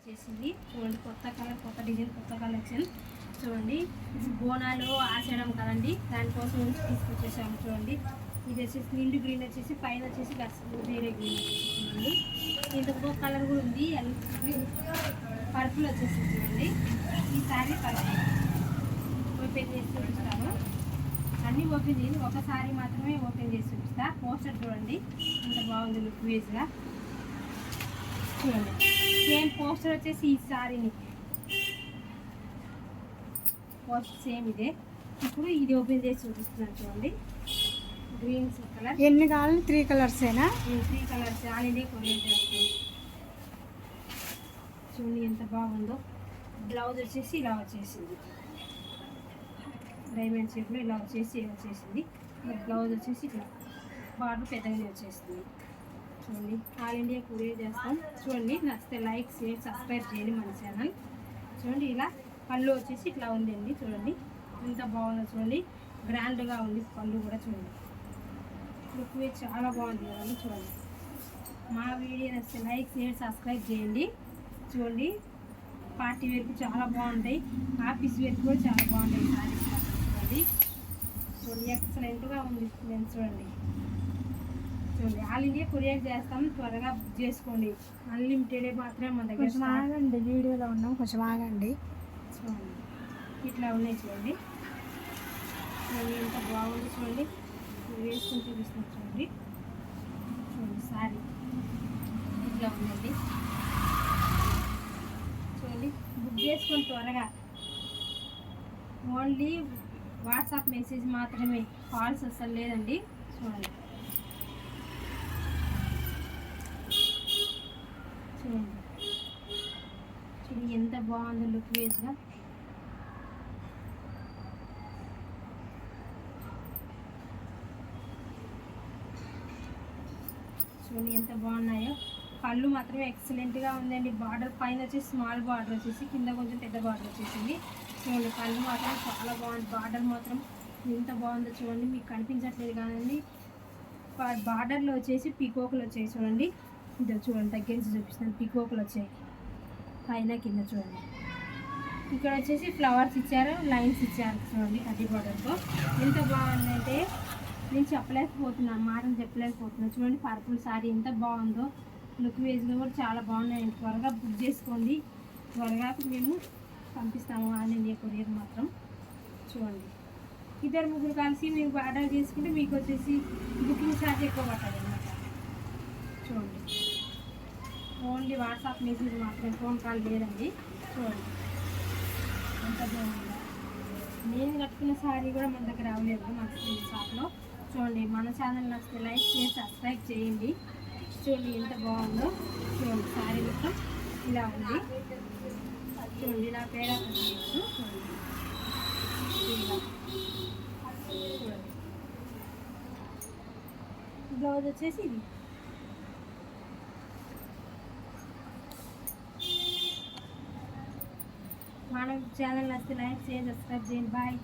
వచ్చేసింది చూడండి, కొత్త కలర్, కొత్త డిజైన్, కొత్త కలెక్షన్. చూడండి బోనాలు ఆచడం కదండి, దానికోసం తీసుకొచ్చేసాము. చూడండి ఇది వచ్చేసి నిండు గ్రీన్ వచ్చేసి, పైన వచ్చేసి వేరే గ్రీన్ వచ్చేసి చూడండి. ఇంకొక కలర్ కూడా ఉంది, పర్పుల్ వచ్చేసి చూడండి. ఈ శారీ పర్పుల్ ఓపెన్ చేసి చూపిస్తాను. అన్నీ ఓపెన్ చేసి ఒకసారి మాత్రమే ఓపెన్ చేసి చూపిస్తా. పోస్టర్ చూడండి ఎంత బాగుంది, లుక్ వేస్గా చూడండి. సేమ్ పోస్టర్ వచ్చేసి ఈ శారీని పోస్టర్ సేమ్ ఇదే. ఇప్పుడు ఇది ఓపెన్ చేసి చూపిస్తున్నాను చూడండి. గ్రీన్ కలర్ ఎన్ని కావాలి? 3 కలర్సేనా? 3 కలర్స్ ఆల్రెడీ కొరియర్ చేస్తాను. చూడండి ఎంత బాగుందో. బ్లౌజ్ వచ్చేసి ఇలా వచ్చేసింది, డైమండ్ షేప్లో ఇలా వచ్చేసింది. బ్లౌజ్ వచ్చేసి ఇట్లా బార్డర్ పెద్దగానే వచ్చేసింది. చూడండి ఆల్ ఇండియా కొరియర్ చేస్తాం. చూడండి నచ్చితే లైక్, షేర్, సబ్స్క్రైబ్ చేయండి మన ఛానల్. చూడండి ఇలా పళ్ళు వచ్చేసి ఇట్లా ఉందండి. చూడండి ఎంత బాగుందో, చూడండి గ్రాండ్గా ఉంది పళ్ళు కూడా. చూడండి లుక్ చాలా బాగుంది కదండి. చూడండి మా వీడియో నచ్చితే లైక్, షేర్, సబ్స్క్రైబ్ చేయండి. చూడండి పార్టీ వేర్కి చాలా బాగుంటాయి, ఆఫీస్ వేర్కి కూడా చాలా బాగుంటాయి సారీస్. చూడండి చూడండి ఎక్సలెంట్గా ఉంది. చూడండి చూడండి ఆల్ ఇండియా కొరియర్ చేస్తాం, త్వరగా బుక్ చేసుకోండి. అన్లిమిటెడ్ మాత్రమే మన దగ్గర. కొంచెం ఆగండి, వీడియోలో ఉన్నాం, కొంచెం ఆగండి. చూడండి ఇట్లా ఉన్నాయి. చూడండి చూడండి ఎంత బాగుంది. చూడండి వేసుకొని చూపిస్తున్నాను. చూడండి చూడండి శారీ ఇట్లా ఉందండి. చూడండి బుక్ చేసుకొని త్వరగా. ఓన్లీ వాట్సాప్ మెసేజ్ మాత్రమే, కాల్స్ అసలు లేదండి. చూడండి చూడండి చూడండి ఎంత బాగుందో లుక్ వేస్గా. చూడండి ఎంత బాగున్నాయో. పళ్ళు మాత్రమే ఎక్సలెంట్గా ఉందండి. బార్డర్ పైన వచ్చేసి స్మాల్ బార్డర్ వచ్చేసి, కింద కొంచెం పెద్ద బార్డర్ వచ్చేసింది. చూడండి పళ్ళు మాత్రం చాలా బాగుంది. బార్డర్ మాత్రం ఎంత బాగుందో చూడండి, మీకు కనిపించట్లేదు కానీ బార్డర్లో వచ్చేసి పీకోకులు వచ్చాయి. చూడండి ఇది చూడండి దగ్గర నుంచి చూపిస్తాను. పీకోకులు వచ్చాయి పైన కింద. చూడండి ఇక్కడ వచ్చేసి ఫ్లవర్స్ ఇచ్చారు, లైన్స్ ఇచ్చారు. చూడండి అది బార్డర్తో ఎంత బాగుందంటే నేను చెప్పలేకపోతున్నాను, మాటలు చెప్పలేకపోతున్నాను. చూడండి పర్పుల్ శారీ ఎంత బాగుందో, లుక్ వేస్గా కూడా చాలా బాగున్నాయండి. త్వరగా బుక్ చేసుకోండి, త్వరగా మేము పంపిస్తాము ఆల్ ఇండియా కొరియర్ మాత్రం. చూడండి 2-3 కలిసి మీరు ఆర్డర్ చేసుకుంటే మీకు వచ్చేసి బుకింగ్ ఛార్జ్ ఎక్కువ పడుతుంది అన్నమాట. చూడండి ఓన్లీ వాట్సాప్ మెసేజ్ మాత్రం, ఫోన్ కాల్ లేదండి. చూడండి ఎంత బాగుందో. నేను కట్టుకున్న శారీ కూడా మన దగ్గర అవైలబుల్ మన షాప్లో. చూడండి మన ఛానల్ నచ్చితే లైక్, షేర్, సబ్స్క్రైబ్ చేయండి. చూడండి ఎంత బాగుందో. చూడండి శారీ మొత్తం ఇలా ఉంది. చూడండి నా పేడ చూడండి చూడండి. బ్లౌజ్ వచ్చేసి ఇది. మన ఛానల్ నచ్చితే లైక్, షేర్, సబ్స్క్రైబ్ చేయండి. బాయ్.